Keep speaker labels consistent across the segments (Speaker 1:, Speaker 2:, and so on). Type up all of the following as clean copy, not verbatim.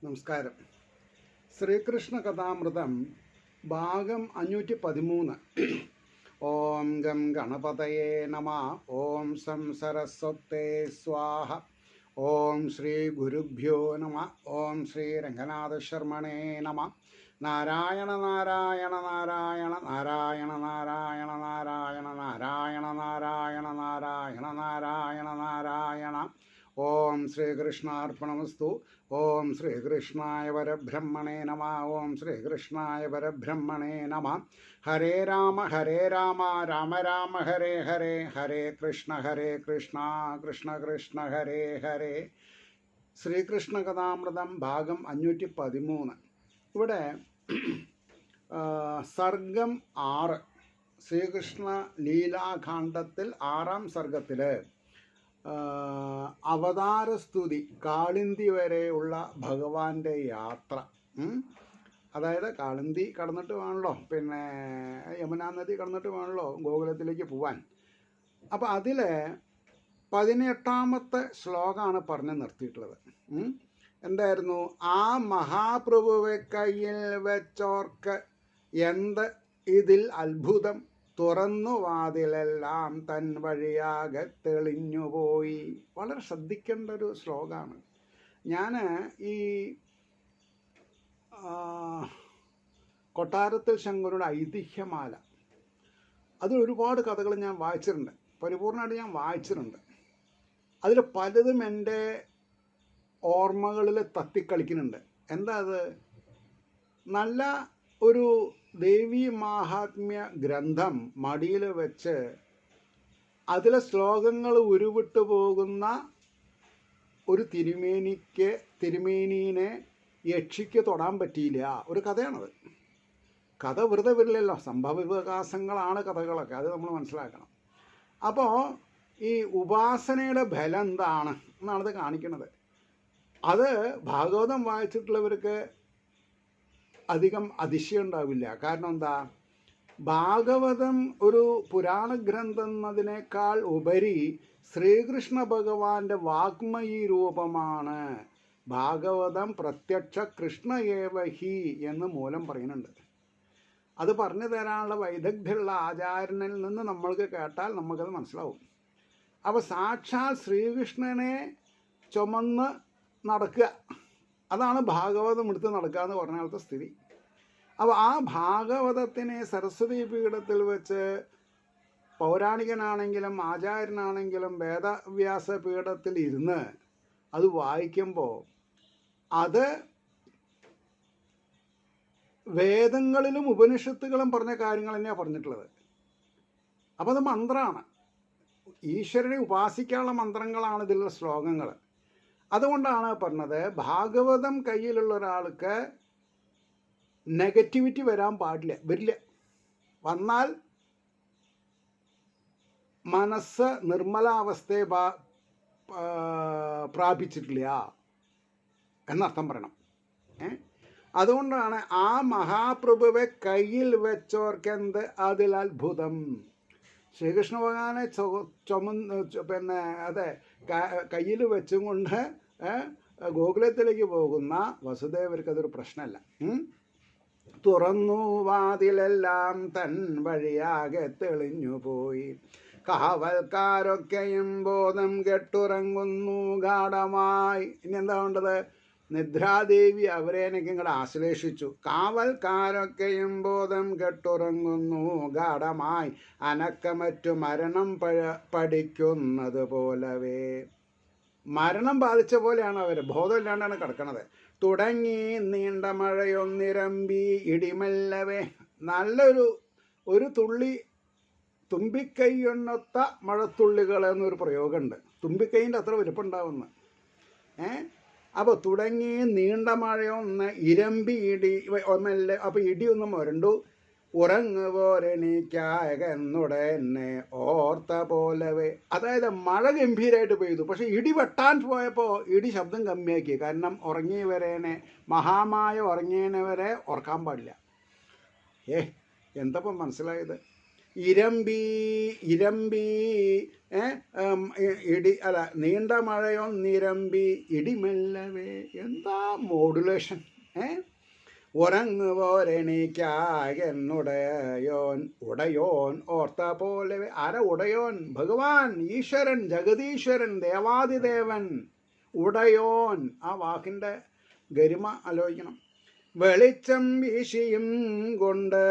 Speaker 1: നമസ്കാരം. ശ്രീകൃഷ്ണ കഥാമൃതം ഭാഗം 513. ഓം ഗം ഗണപതയേ നമ. ഓം സം സരസ്വതേ സ്വാഹ. ഓം ശ്രീ ഗുരുഭ്യോ നമ. ഓം ശ്രീ രംഗനാഥശർമ്മണേ നമ. നാരായണ നാരായണ നാരായണ നാരായണ നാരായണ നാരായണ നാരായണ നാരായണ നാരായണ നാരായണ നാരായണ. ഓം ശ്രീകൃഷ്ണാർപ്പണമസ്തു. ഓം ശ്രീകൃഷ്ണായ പരബ്രഹ്മണേ നമ. ഓം ശ്രീകൃഷ്ണായ പരബ്രഹ്മണേ നമ. ഹരേ രാമ രാമ രാമ ഹരേ ഹരേ, ഹരേ കൃഷ്ണ കൃഷ്ണ കൃഷ്ണ ഹരേ ഹരേ. ശ്രീകൃഷ്ണ കഥാമൃതം ഭാഗം 513. ഇവിടെ സർഗം 6, ശ്രീകൃഷ്ണ ലീലാഖണ്ഡത്തിൽ 6-ാം സർഗത്തിൽ അവതാരസ്തുതി, കാളിന്തി വരെയുള്ള ഭഗവാന്റെ യാത്ര. അതായത് കാളിന്തി കടന്നിട്ട് വേണമല്ലോ, പിന്നെ യമുനാ നദി കടന്നിട്ട് വേണമല്ലോ ഗോകുലത്തിലേക്ക് പോവാൻ. അപ്പം അതിൽ 18-ാമത്തെ ശ്ലോകമാണ് പറഞ്ഞ് നിർത്തിയിട്ടുള്ളത്. എന്തായിരുന്നു? ആ മഹാപ്രഭുവെ കയ്യിൽ വെച്ചോർക്ക് എന്ത് ഇതിൽ അത്ഭുതം, തുറന്നു വാതിലെല്ലാം തൻ വഴിയാകെ തെളിഞ്ഞുപോയി. വളരെ ശ്രദ്ധിക്കേണ്ട ഒരു ശ്ലോകമാണ്. ഞാൻ ഈ കൊട്ടാരത്തിൽ ശങ്കരുടെ ഐതിഹ്യമാല, അതിൽ ഒരുപാട് കഥകൾ ഞാൻ വായിച്ചിട്ടുണ്ട്, പരിപൂർണമായിട്ട് ഞാൻ വായിച്ചിട്ടുണ്ട്. അതിൽ പലതും എൻ്റെ ഓർമ്മകളിൽ തത്തിക്കളിക്കുന്നുണ്ട്. എന്താ അത്? നല്ല ഒരു ദേവീ മാഹാത്മ്യ ഗ്രന്ഥം മടിയിൽ വെച്ച് അതിലെ ശ്ലോകങ്ങൾ ഉരുവിട്ടു പോകുന്ന ഒരു തിരുമേനീനെ യക്ഷിക്ക് തൊടാൻ പറ്റിയില്ല. ഒരു കഥയാണത്. കഥ വെറുതെ വരില്ലല്ലോ, സംഭവവികാസങ്ങളാണ് കഥകളൊക്കെ, അത് നമ്മൾ മനസ്സിലാക്കണം. അപ്പോൾ ഈ ഉപാസനയുടെ ബലം എന്താണ് എന്നാണത് കാണിക്കുന്നത്. അത് ഭാഗവതം വായിച്ചിട്ടുള്ളവർക്ക് അധികം അതിശയം ഉണ്ടാവില്ല. കാരണം എന്താ? ഭാഗവതം ഒരു പുരാണ ഗ്രന്ഥം എന്നതിനേക്കാൾ ഉപരി ശ്രീകൃഷ്ണ ഭഗവാന്റെ വാഗ്മയി രൂപമാണ്. ഭാഗവതം പ്രത്യക്ഷ കൃഷ്ണ ഏവഹി എന്ന് മൂലം പറയുന്നുണ്ട്. അത് പറഞ്ഞു തരാനുള്ള വൈദഗ്ധ്യമുള്ള ആചാര്യനിൽ നിന്ന് നമ്മൾക്ക് കേട്ടാൽ നമുക്കത് മനസ്സിലാവും. അപ്പോൾ സാക്ഷാൽ ശ്രീകൃഷ്ണനെ ചുമന്ന് നടക്കുക, അതാണ് ഭാഗവതം എടുത്ത് നടക്കുക എന്ന് പറഞ്ഞാലത്തെ സ്ഥിതി. അപ്പോൾ ആ ഭാഗവതത്തിനെ സരസ്വതി പീഠത്തിൽ വെച്ച് പൗരാണികനാണെങ്കിലും ആചാര്യനാണെങ്കിലും വേദവ്യാസ പീഠത്തിൽ ഇരുന്ന് അത് വായിക്കുമ്പോൾ അത് വേദങ്ങളിലും ഉപനിഷത്തുകളും പറഞ്ഞ കാര്യങ്ങൾ തന്നെയാണ് പറഞ്ഞിട്ടുള്ളത്. അപ്പോൾ അത് മന്ത്രമാണ്, ഈശ്വരനെ ഉപാസിക്കാനുള്ള മന്ത്രങ്ങളാണ് ഇതിലുള്ള ശ്ലോകങ്ങൾ. അതുകൊണ്ടാണ് പറഞ്ഞത്, ഭാഗവതം കയ്യിലുള്ള ഒരാൾക്ക് നെഗറ്റിവിറ്റി വരില്ല. വന്നാൽ മനസ്സ് നിർമ്മലാവസ്ഥയെ പ്രാപിച്ചിട്ടില്ല എന്നർത്ഥം പറയണം. അതുകൊണ്ടാണ് ആ മഹാപ്രഭുവെ കയ്യിൽ വെച്ചോർക്കെന്ത് അതിൽ അത്ഭുതം. ശ്രീകൃഷ്ണ ഭഗവാനെ പിന്നെ അതെ കയ്യിൽ വെച്ചും കൊണ്ട് ഗോകുലത്തിലേക്ക് പോകുന്ന വസുദേവർക്ക് അതൊരു പ്രശ്നമല്ല. തുറന്നു വാതിലെല്ലാം തൻ വഴിയാകെ തെളിഞ്ഞു പോയി. കാവൽക്കാരൊക്കെയും ബോധം കെട്ടുറങ്ങുന്നു ഗാഠമായി. ഇനി എന്താ വേണ്ടത്? നിദ്രാദേവി അവരെ എനിക്ക് ഇങ്ങോട്ട് ആശ്ലേഷിച്ചു. കാവൽക്കാരൊക്കെയും ബോധം കെട്ടുറങ്ങുന്നു ഗാഠമായി, അനക്കമറ്റു മരണം പഠിക്കുന്നത് പോലവേ. മരണം ബാധിച്ച പോലെയാണ് അവർ, ബോധമില്ലാണ്ടാണ് കിടക്കണത്. തുടങ്ങി നീണ്ട മഴയൊന്നിരമ്പി ഇടിമല്ലവേ. ഒരു തുള്ളി തുമ്പിക്കൈയൊന്നൊത്ത മഴത്തുള്ളികൾ എന്നൊരു പ്രയോഗമുണ്ട്. തുമ്പിക്കൈൻ്റെ അത്ര വലുപ്പുണ്ടാവുന്ന. അപ്പോൾ തുടങ്ങി നീണ്ട മഴയൊന്ന് ഇരമ്പി ഇടി ഒന്നല്ല. അപ്പോൾ ഇടി ഒന്ന് മുരണ്ടു. ഉറങ്ങുപോരെണീക്കായെന്നുടനെ ഓർത്ത പോലവേ. അതായത് മഴ ഗംഭീരമായിട്ട് പെയ്തു, പക്ഷെ ഇടി വെട്ടാൻ പോയപ്പോൾ ഇടി ശബ്ദം കമ്മിയാക്കി. കാരണം ഉറങ്ങിയവരേനെ, മഹാമായ ഉറങ്ങിയവരെ ഓർക്കാൻ പാടില്ല. എന്തപ്പം മനസ്സിലായത്? ഇരമ്പി ഇരമ്പി നീണ്ട മഴയൊന്നിരമ്പി ഇടിമെല്ലവേ. എന്താ മോഡുലേഷൻ! ഉറങ്ങുവോരെണിക്കാകെന്നുടയോൻ ഉടയോൻ ഓർത്ത പോലെ. ആര ഉടയോൻ? ഭഗവാൻ, ഈശ്വരൻ, ജഗതീശ്വരൻ, ദേവാദിദേവൻ. ഉടയോൻ, ആ വാക്കിൻ്റെ ഗരിമ ആലോചിക്കണം. വെളിച്ചം വീശിയും കൊണ്ട്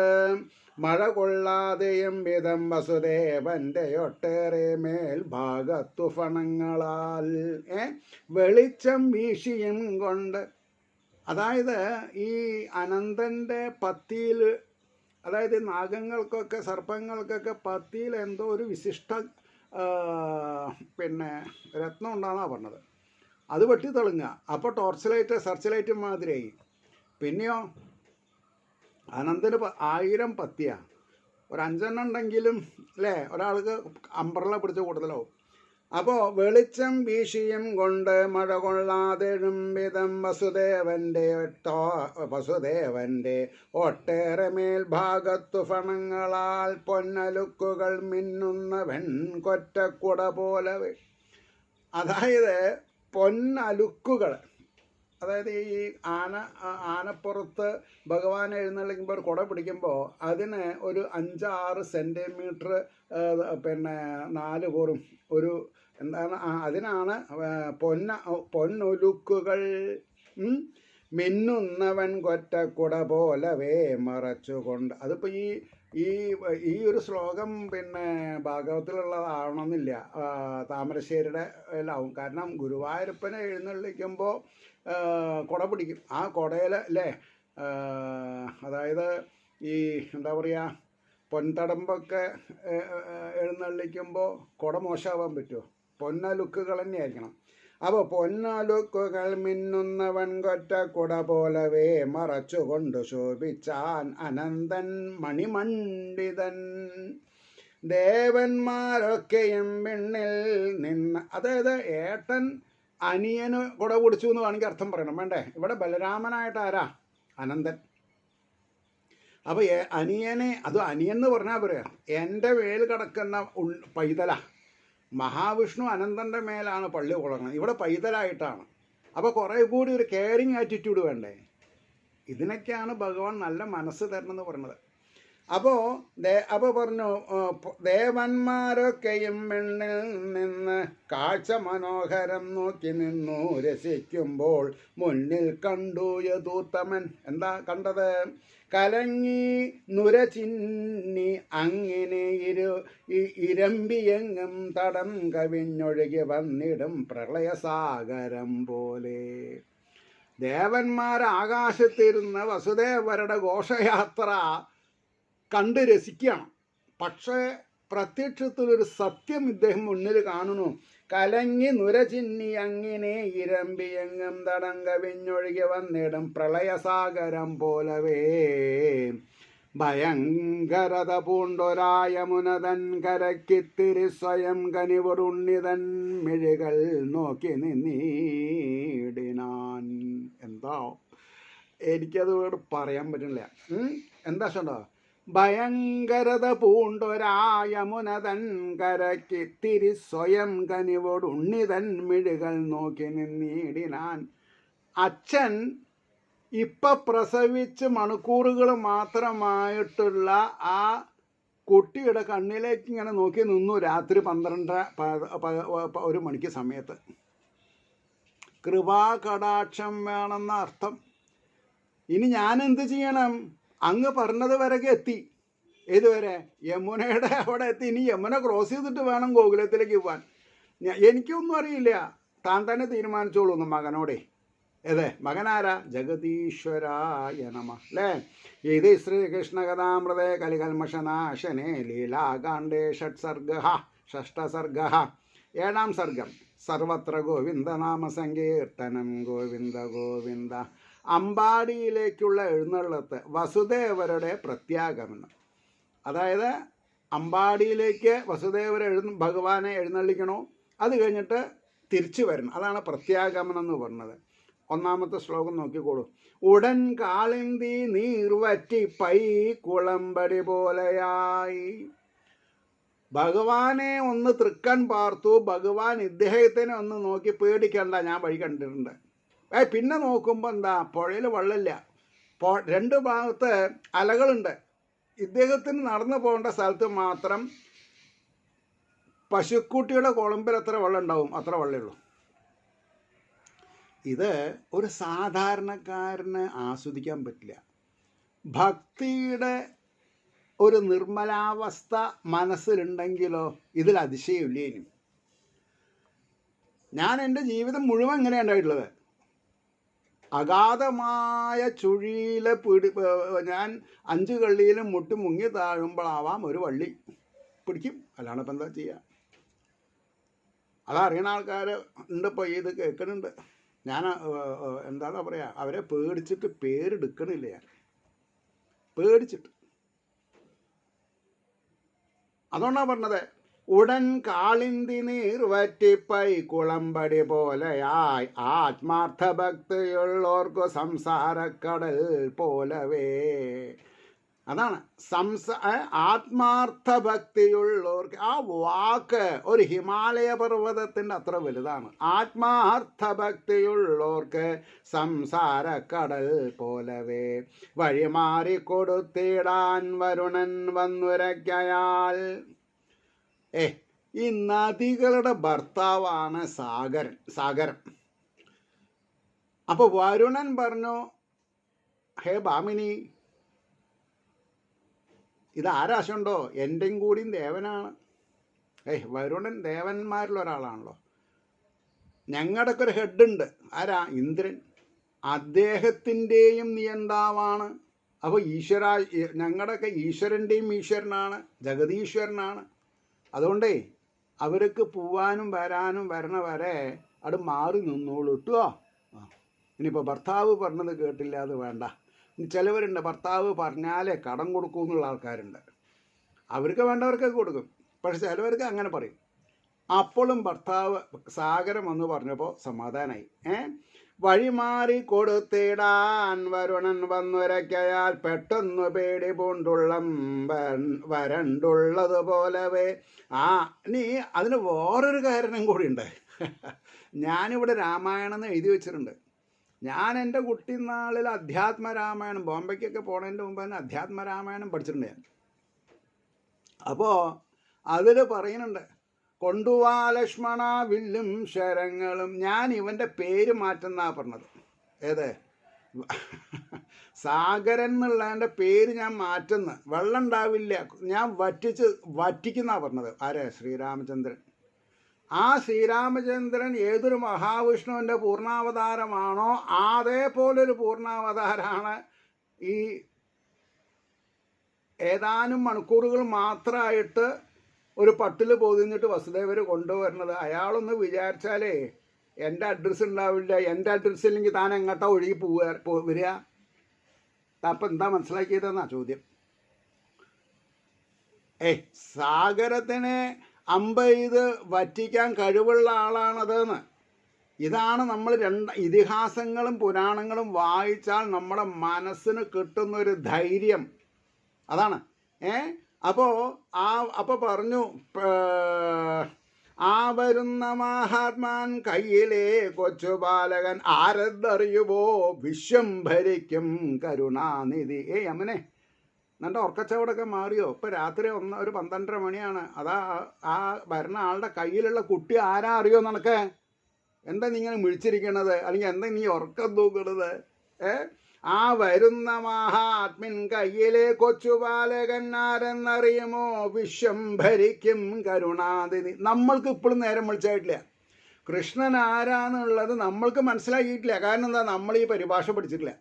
Speaker 1: മഴ കൊള്ളാതെയും വിധം വസുദേവന്റെ ഒട്ടേറെ മേൽ ഭാഗത്തു ഫണങ്ങളാൽ. വെളിച്ചം വീശിയും കൊണ്ട്, അതായത് ഈ അനന്തൻ്റെ പത്തിയിൽ, അതായത് നാഗങ്ങൾക്കൊക്കെ സർപ്പങ്ങൾക്കൊക്കെ പത്തിയിൽ എന്തോ ഒരു വിശിഷ്ട രത്നം ഉണ്ടാകുന്നാണ് പറഞ്ഞത്. അത് വെട്ടി തെളുങ്ങുക. അപ്പോൾ ടോർച്ച് ലൈറ്റ്, സെർച്ച് ലൈറ്റ് മാതിരിയായി. പിന്നെയോ അനന്തന് 1000 പത്തിയാണ്. ഒരു 5 ഉണ്ടെങ്കിലും അല്ലേ ഒരാൾക്ക് അമ്പറല പിടിച്ച കൂടുതലാവും. അപ്പോൾ വെളിച്ചം വീശിയും കൊണ്ട് മഴ കൊള്ളാതെഴും വിധം വസുദേവന്റെ ഒട്ടേറെ മേൽഭാഗത്തു ഫണങ്ങളാൽ പൊന്നലുക്കുകൾ മിന്നുന്ന വെൺകൊറ്റക്കുട പോലവേ. അതായത് പൊന്നലുക്കുകൾ, അതായത് ഈ ആനപ്പുറത്ത് ഭഗവാൻ എഴുന്നള്ളിക്കുമ്പോൾ ഒരു കുട പിടിക്കുമ്പോൾ അതിന് ഒരു 5-6 സെൻറ്റിമീറ്റർ 4 പോറും ഒരു എന്താണ്, അതിനാണ് പൊന്നൊലുക്കുകൾ മിന്നുന്നവൻ കൊറ്റക്കുട പോലവേ മറച്ചുകൊണ്ട്. അതിപ്പോൾ ഈ ഒരു ശ്ലോകം ഭാഗവത്തിലുള്ളതാവണമെന്നില്ല, താമരശ്ശേരിയുടെ എല്ലാവും. കാരണം ഗുരുവായൂരപ്പനെ എഴുന്നള്ളിക്കുമ്പോൾ കുട പിടിക്കും. ആ കുടയിൽ അല്ലേ, അതായത് ഈ എന്താ പറയുക, പൊൻതടമ്പൊക്കെ എഴുന്നള്ളിക്കുമ്പോൾ കുട മോശമാവാൻ പറ്റുമോ? പൊന്നലുക്കുകൾ തന്നെയായിരിക്കണം. അപ്പോൾ പൊന്നലുക്കുകൾ മിന്നുന്നവൻ കൊറ്റക്കുട പോലവേ മറച്ചുകൊണ്ട് ശോഭിച്ചാൻ അനന്തൻ മണിമണ്ഡിതൻ. ദേവന്മാരൊക്കെയും വിണ്ണിൽ നിന്ന്, അതായത് ഏട്ടൻ അനിയന് കുട പിടിച്ചു എന്ന് വേണമെങ്കിൽ അർത്ഥം പറയണം, വേണ്ടേ? ഇവിടെ ബലരാമനായിട്ട് ആരാ? അനന്തൻ. അപ്പോൾ അനിയനെ, അത് അനിയൻ എന്ന് പറഞ്ഞാൽ പറയാം, എൻ്റെ മേൽ കിടക്കുന്ന പൈതല. മഹാവിഷ്ണു അനന്തൻ്റെ മേലാണ് പള്ളി കൊള്ളണം, ഇവിടെ പൈതലായിട്ടാണ്. അപ്പോൾ കുറേ കൂടി ഒരു കെയറിങ് ആറ്റിറ്റ്യൂഡ് വേണ്ടേ? ഇതിനൊക്കെയാണ് ഭഗവാൻ നല്ല മനസ്സ് തരണമെന്ന് പറയുന്നത്. അപ്പോൾ പറഞ്ഞു, ദേവന്മാരൊക്കെയും വെണ്ണിൽ നിന്ന് കാഴ്ച മനോഹരം നോക്കി നിന്നു രസിക്കുമ്പോൾ മുന്നിൽ കണ്ടു യദൂത്തമൻ. എന്താ കണ്ടത്? കലങ്ങി നുര ചിന്നി അങ്ങനെ ഇരമ്പിയെങ്ങും തടം കവിഞ്ഞൊഴുകി വന്നിടും പ്രളയസാഗരം പോലെ. ദേവന്മാർ ആകാശത്തിരുന്ന വസുദേവരുടെ ഘോഷയാത്ര കണ്ട് രസിക്കുകയാണ്. പക്ഷേ പ്രത്യക്ഷത്തിലൊരു സത്യം ഇദ്ദേഹം മുന്നിൽ കാണുന്നു. കലങ്ങി നുര ചിന്നി അങ്ങനെ ഇരമ്പിയെങ്ങും തടം കവിഞ്ഞൊഴുകി വന്നിടും പ്രളയസാഗരം പോലവേ. ഭയങ്കരത പൂണ്ടൊരായമുനതൻ കരക്കിത്തിരി സ്വയം കനിവറുണ്ണിതൻ മിഴികൾ നോക്കി നിന്നീടിനാൻ. എന്താ, എനിക്കത് പറയാൻ പറ്റില്ല. എന്താ ചോ, ഭയങ്കരത പൂണ്ടൊരായമുനതൻ കരക്കിത്തിരി സ്വയം കനിവോടുണ്ണിതൻ മിഴികൾ നോക്കി നിന്നീടിനാൻ. അച്ഛൻ ഇപ്പം പ്രസവിച്ച് മണിക്കൂറുകൾ മാത്രമായിട്ടുള്ള ആ കുട്ടിയുടെ കണ്ണിലേക്ക് ഇങ്ങനെ നോക്കി നിന്നു രാത്രി 12-1 മണിക്ക് സമയത്ത്. കൃപാകടാക്ഷം വേണമെന്ന അർത്ഥം. ഇനി ഞാനെന്ത് ചെയ്യണം? അങ്ങ് പറഞ്ഞത് വരെയൊക്കെ എത്തി. ഏതുവരെ? യമുനയുടെ അവിടെ എത്തി. ഇനി യമുന ക്രോസ് ചെയ്തിട്ട് വേണം ഗോകുലത്തിലേക്ക് പോകാൻ. എനിക്കൊന്നും അറിയില്ല, താൻ തന്നെ തീരുമാനിച്ചോളൂ മകനോടെ. മകനാരാ? ജഗതീശ്വരായ നമ. അല്ലേ? ഇത് ശ്രീകൃഷ്ണ കഥാമൃതേ കലികൽമഷനാശനേ ലീലാകാണ്ഡേ ഷഷ്ഠസർഗ. 7-ാം സർഗം. സർവത്ര ഗോവിന്ദനാമ സങ്കീർത്തനം ഗോവിന്ദ ഗോവിന്ദ. അമ്പാടിയിലേക്കുള്ള എഴുന്നള്ളത്ത്, വസുദേവരുടെ പ്രത്യാഗമനം. അതായത് അമ്പാടിയിലേക്ക് ഭഗവാനെ എഴുന്നള്ളിക്കണോ, അത് കഴിഞ്ഞിട്ട് തിരിച്ചു വരണം. അതാണ് പ്രത്യാഗമനം എന്ന് പറഞ്ഞത്. 1-ാമത്തെ ശ്ലോകം നോക്കിക്കോളൂ. ഉടൻ കാളിന്തി നീർവറ്റി പൈ കുളമ്പടി പോലെയായി. ഭഗവാനെ ഒന്ന് തൃക്കൺ പാർത്തു. ഭഗവാൻ ഇദ്ദേഹത്തിനെ ഒന്ന് നോക്കി പേടിക്കണ്ട, ഞാൻ വഴി കണ്ടിട്ടുണ്ട്. പിന്നെ നോക്കുമ്പോൾ എന്താ, പുഴയിൽ വെള്ളമില്ല, രണ്ട് ഭാഗത്ത് അലകളുണ്ട്. ഇദ്ദേഹത്തിന് നടന്നു പോകേണ്ട സ്ഥലത്ത് മാത്രം പശുക്കുട്ടിയുടെ കുളമ്പിൽ എത്ര വെള്ളം ഉണ്ടാവും, അത്ര വെള്ളമേ ഉള്ളൂ. ഇത് ഒരു സാധാരണക്കാരന് ആസ്വദിക്കാൻ പറ്റില്ല. ഭക്തിയുടെ ഒരു നിർമ്മലാവസ്ഥ മനസ്സിലുണ്ടെങ്കിലോ ഇതിൽ അതിശയമില്ലേനും. ഞാൻ എൻ്റെ ജീവിതം മുഴുവൻ ഇങ്ങനെ ഉണ്ടായിട്ടുള്ളത്. അഗാധമായ ചുഴിയിൽ ഞാൻ 5 കള്ളിയിലും മുട്ടി മുങ്ങി താഴുമ്പോഴാവാം ഒരു വള്ളി പിടിക്കും, അല്ലാണ്ട് ഇപ്പം എന്താ ചെയ്യുക? അതറിയണ ആൾക്കാർ ഉണ്ട്, ഇപ്പോൾ ഇത് കേൾക്കുന്നുണ്ട്. ഞാൻ എന്താണെന്നാ പറയുക, അവരെ പേടിച്ചിട്ട് പേരെടുക്കണില്ല. ഞാൻ പേടിച്ചിട്ട്, അതുകൊണ്ടാണ് പറഞ്ഞത്, ഉടൻ കാളിന്തി നീർ വറ്റിപ്പൈ കുളമ്പടി പോലെയായി ആത്മാർത്ഥ ഭക്തിയുള്ളോർക്കു സംസാരക്കടൽ പോലവേ. അതാണ് ആത്മാർത്ഥ ഭക്തിയുള്ളവർക്ക്. ആ വാക്ക് ഒരു ഹിമാലയ പർവ്വതത്തിൻ്റെ അത്ര വലുതാണ്. ആത്മാർത്ഥ ഭക്തിയുള്ളവർക്ക് സംസാരക്കടൽ പോലവേ. വഴിമാറി കൊടുത്തിടാൻ വരുണൻ വന്നുരയ്ക്കയാൽ. ഈ നദികളുടെ ഭർത്താവാണ് സാഗരൻ. അപ്പോൾ വരുണൻ പറഞ്ഞു, ഹേ ഭാമിനി, ഇതാരാശുണ്ടോ, എൻ്റെയും കൂടിയും ദേവനാണ്. വരുണൻ ദേവന്മാരിൽ ഒരാളാണല്ലോ. ഞങ്ങളുടെയൊക്കെ ഒരു ഹെഡുണ്ട്, ആരാ? ഇന്ദ്രൻ. അദ്ദേഹത്തിൻ്റെയും നിയന്താവാണ്. അപ്പോൾ ഞങ്ങളുടെയൊക്കെ ഈശ്വരൻ്റെയും ഈശ്വരനാണ്, ജഗതീശ്വരനാണ്. അതുകൊണ്ടേ അവർക്ക് പോവാനും വരാനും വരണ വരെ അത് മാറി നിന്നോളൂ കേട്ടോ. ഇനിയിപ്പോൾ ഭർത്താവ് പറഞ്ഞത് കേട്ടില്ല, അത് വേണ്ട. ചിലവരുണ്ട് ഭർത്താവ് പറഞ്ഞാലേ കടം കൊടുക്കൂ എന്നുള്ള ആൾക്കാരുണ്ട്. അവർക്ക് വേണ്ടവർക്കൊക്കെ കൊടുക്കും, പക്ഷെ ചിലവർക്ക് അങ്ങനെ പറയും. അപ്പോഴും ഭർത്താവ് സാഗരം എന്ന് പറഞ്ഞപ്പോൾ സമാധാനമായി. വഴിമാറി കൊടുത്തിടാൻ വരുണൻ വന്നുരയ്ക്കയാൽ പെട്ടെന്ന് പേടി പൂണ്ടുള്ളം വരണ്ടുള്ളതുപോലവേ. നീ അതിന് വേറൊരു കാരണം കൂടിയുണ്ട്. ഞാനിവിടെ രാമായണം എന്ന് എഴുതി വെച്ചിട്ടുണ്ട്. ഞാൻ എൻ്റെ കുട്ടിനാളിൽ അധ്യാത്മരാമായണം, ബോംബെക്കൊക്കെ പോണതിൻ്റെ മുമ്പ് തന്നെ അധ്യാത്മരാമായണം പഠിച്ചിട്ടുണ്ട് ഞാൻ. അപ്പോൾ അതിൽ പറയുന്നുണ്ട്, കൊണ്ടുവാ ലക്ഷ്മണ വില്ലും ശരങ്ങളും. ഞാൻ ഇവൻ്റെ പേര് മാറ്റുന്നാണ് പറഞ്ഞത്. ഏത്? സാഗരൻ എന്നുള്ളതിൻ്റെ പേര് ഞാൻ മാറ്റുന്നു. വെള്ളം ഉണ്ടാവില്ല, ഞാൻ വറ്റിക്കുന്നാണ് പറഞ്ഞത്. ആരെ? ശ്രീരാമചന്ദ്രൻ. ആ ശ്രീരാമചന്ദ്രൻ ഏതൊരു മഹാവിഷ്ണുവിൻ്റെ പൂർണ്ണാവതാരമാണോ അതേപോലൊരു പൂർണ്ണാവതാരമാണ് ഈ ഏതാനും മണിക്കൂറുകൾ മാത്രമായിട്ട് ഒരു പട്ടിൽ പൊതിഞ്ഞിട്ട് വസുദേവർ കൊണ്ടുവരുന്നത്. അയാളൊന്ന് വിചാരിച്ചാലേ എൻ്റെ അഡ്രസ്സ് ഉണ്ടാവില്ല. എൻ്റെ അഡ്രസ്സ് ഇല്ലെങ്കിൽ താൻ എങ്ങോട്ടാ ഒഴുകി വരിക? അപ്പം എന്താ മനസ്സിലാക്കിയതെന്നാ ചോദ്യം. സാഗരത്തിനെ ഇത് വറ്റിക്കാൻ കഴിവുള്ള ആളാണതെന്ന്. ഇതാണ് നമ്മൾ ഇതിഹാസങ്ങളും പുരാണങ്ങളും വായിച്ചാൽ നമ്മുടെ മനസ്സിന് കിട്ടുന്നൊരു ധൈര്യം. അതാണ്. അപ്പോൾ പറഞ്ഞു, ആ വരുന്ന മഹാത്മാൻ കയ്യിലെ കൊച്ചുബാലകൻ ആരെന്നറിയുമോ വിശ്വം ഭരിക്കും കരുണാനിധി. അമ്മനെ, എന്നിട്ട് ഉറക്കച്ചവടൊക്കെ മാറിയോ? ഇപ്പം രാത്രി ഒരു 12:30 മണിയാണ്. അതാ ആ വരുന്ന ആളുടെ കയ്യിലുള്ള കുട്ടി ആരാ അറിയോ നിനക്ക്? എന്താ നീ ഇങ്ങനെ മിഴിച്ചിരിക്കണത്? അല്ലെങ്കിൽ എന്താ നീ ഉറക്കം തൂക്കണത്? ആ വരുന്ന മഹാത്മൻ കയ്യിലെ കൊച്ചുബാലകൻ ആരെന്നറിയുമോ വിശ്വം ഭരിക്കും കരുണാനിധി. നമ്മൾക്ക് ഇപ്പോഴും നേരം വിളിച്ചായിട്ടില്ല. കൃഷ്ണൻ ആരാന്നുള്ളത് നമ്മൾക്ക് മനസ്സിലാക്കിയിട്ടില്ല. കാരണം എന്താ? നമ്മൾ ഈ പരിഭാഷ പഠിച്ചിട്ടില്ല.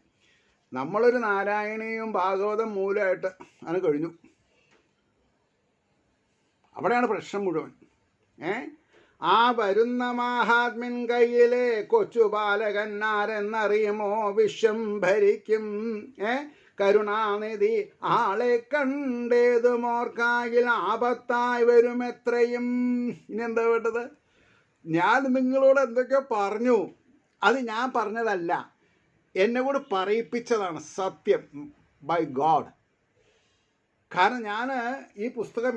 Speaker 1: നമ്മളൊരു നാരായണീയും ഭാഗവതം മൂലമായിട്ട് അത് കഴിഞ്ഞു. അവിടെയാണ് പ്രശ്നം മുഴുവൻ. ആ വരുന്ന മഹാത്മൻ കയ്യിലെ കൊച്ചുബാലകൻ ആരെന്നറിയുമോ വിശ്വം ഭരിക്കും കരുണാനിധി. ആളെ കണ്ടേതുമോർക്കായിൽ ആപത്തായി വരും എത്രയും. ഇനി എന്താ വേണ്ടത്? ഞാൻ നിങ്ങളോട് എന്തൊക്കെയോ പറഞ്ഞു, അത് ഞാൻ പറഞ്ഞതല്ല, എന്നെ കൂടെ പറയിപ്പിച്ചതാണ് സത്യം, ബൈ ഗോഡ്. കാരണം ഞാൻ ഈ പുസ്തകം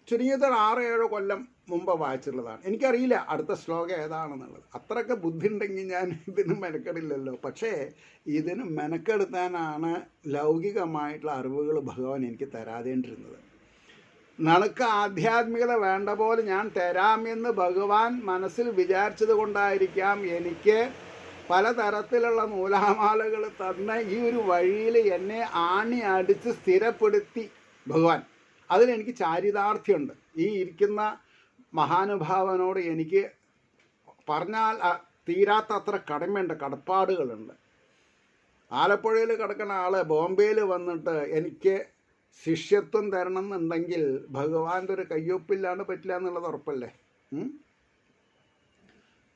Speaker 1: ചുരുങ്ങിയത് 6-7 കൊല്ലം മുമ്പ് വായിച്ചിട്ടുള്ളതാണ്. എനിക്കറിയില്ല അടുത്ത ശ്ലോകം ഏതാണെന്നുള്ളത്. അത്രയൊക്കെ ബുദ്ധി ഉണ്ടെങ്കിൽ ഞാൻ ഇതിന് മെനക്കെടില്ലല്ലോ. പക്ഷേ ഇതിന് മെനക്കെടുത്താനാണ് ലൗകികമായിട്ടുള്ള അറിവുകൾ ഭഗവാൻ എനിക്ക് തരാതേണ്ടിരുന്നത്. നിനക്ക് ആധ്യാത്മികത വേണ്ട പോലെ ഞാൻ തരാമെന്ന് ഭഗവാൻ മനസ്സിൽ വിചാരിച്ചത് കൊണ്ടായിരിക്കാം എനിക്ക് പലതരത്തിലുള്ള നൂലാമാലകൾ തന്ന ഈ ഒരു വഴിയിൽ എന്നെ ആണി അടിച്ച് സ്ഥിരപ്പെടുത്തി ഭഗവാൻ. അതിലെനിക്ക് ചാരിതാർത്ഥ്യമുണ്ട്. ഈ ഇരിക്കുന്ന മഹാനുഭാവനോട് എനിക്ക് പറഞ്ഞാൽ തീരാത്തത്ര കടമയുണ്ട്, കടപ്പാടുകളുണ്ട്. ആലപ്പുഴയിൽ കിടക്കുന്ന ആള് ബോംബെയിൽ വന്നിട്ട് എനിക്ക് ശിഷ്യത്വം തരണം എന്നുണ്ടെങ്കിൽ ഭഗവാന്റെ ഒരു കയ്യൊപ്പില്ലാണ്ട് പറ്റില്ല എന്നുള്ളത് ഉറപ്പല്ലേ?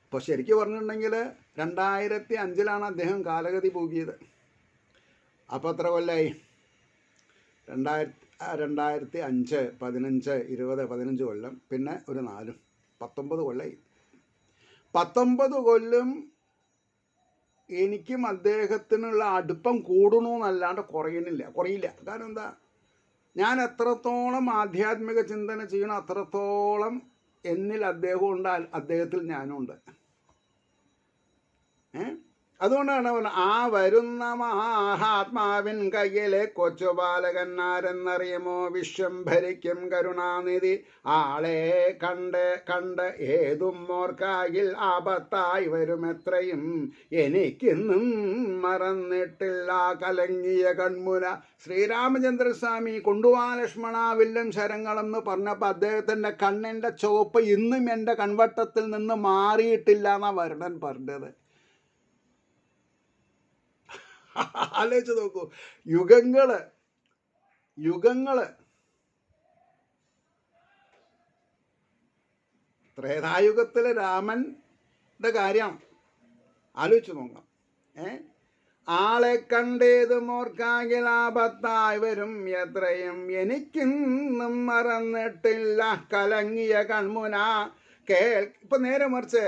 Speaker 1: അപ്പോൾ ശരിക്കും പറഞ്ഞിട്ടുണ്ടെങ്കിൽ 2005 അദ്ദേഹം കാലഗതി പോകിയത്. അപ്പോൾ എത്ര കൊല്ലമായി? 2005, 15, 20, 15 കൊല്ലം, പിന്നെ ഒരു 4, 19 കൊല്ലമായി. 19 കൊല്ലം എനിക്കും അദ്ദേഹത്തിനുള്ള അടുപ്പം കൂടണമെന്നല്ലാണ്ട് കുറയില്ല. കാരണം എന്താ, ഞാൻ എത്രത്തോളം ആധ്യാത്മിക ചിന്തന ചെയ്യണം അത്രത്തോളം എന്നിൽ അദ്ദേഹമുണ്ട്, അദ്ദേഹത്തിൽ ഞാനുണ്ട്. അതുകൊണ്ടാണ് ആ വരുന്ന മഹാത്മാവിൻ കയ്യിലെ കൊച്ചുബാലകന്മാരെന്നറിയുമോ വിശ്വം ഭരിക്കും കരുണാനിധി. ആളെ കണ്ട് ഏതും മോർക്കായിൽ ആപത്തായി വരുമെത്രയും എനിക്കിന്നും മറന്നിട്ടില്ല കലങ്ങിയ കൺമുന. ശ്രീരാമചന്ദ്രസ്വാമി കൊണ്ടുവാ ലക്ഷ്മണ വില്ലും ശരങ്ങളെന്ന് പറഞ്ഞപ്പോൾ അദ്ദേഹത്തിൻ്റെ കണ്ണിൻ്റെ ചുവപ്പ് ഇന്നും എൻ്റെ കൺവട്ടത്തിൽ നിന്ന് മാറിയിട്ടില്ല എന്നാണ് വരുണൻ പറഞ്ഞത്. ആലോചിച്ച് നോക്കൂ. യുഗങ്ങള് ത്രേതായുഗത്തിലെ രാമൻ്റെ കാര്യം ആലോചിച്ച് നോക്കാം. ആളെ കണ്ടേത് മോർക്കാകിൽ ആപത്തായി വരും എത്രയും എനിക്കിന്നും മറന്നിട്ടില്ല കലങ്ങിയ കൺമുന. ഇപ്പം നേരെ മറിച്ച്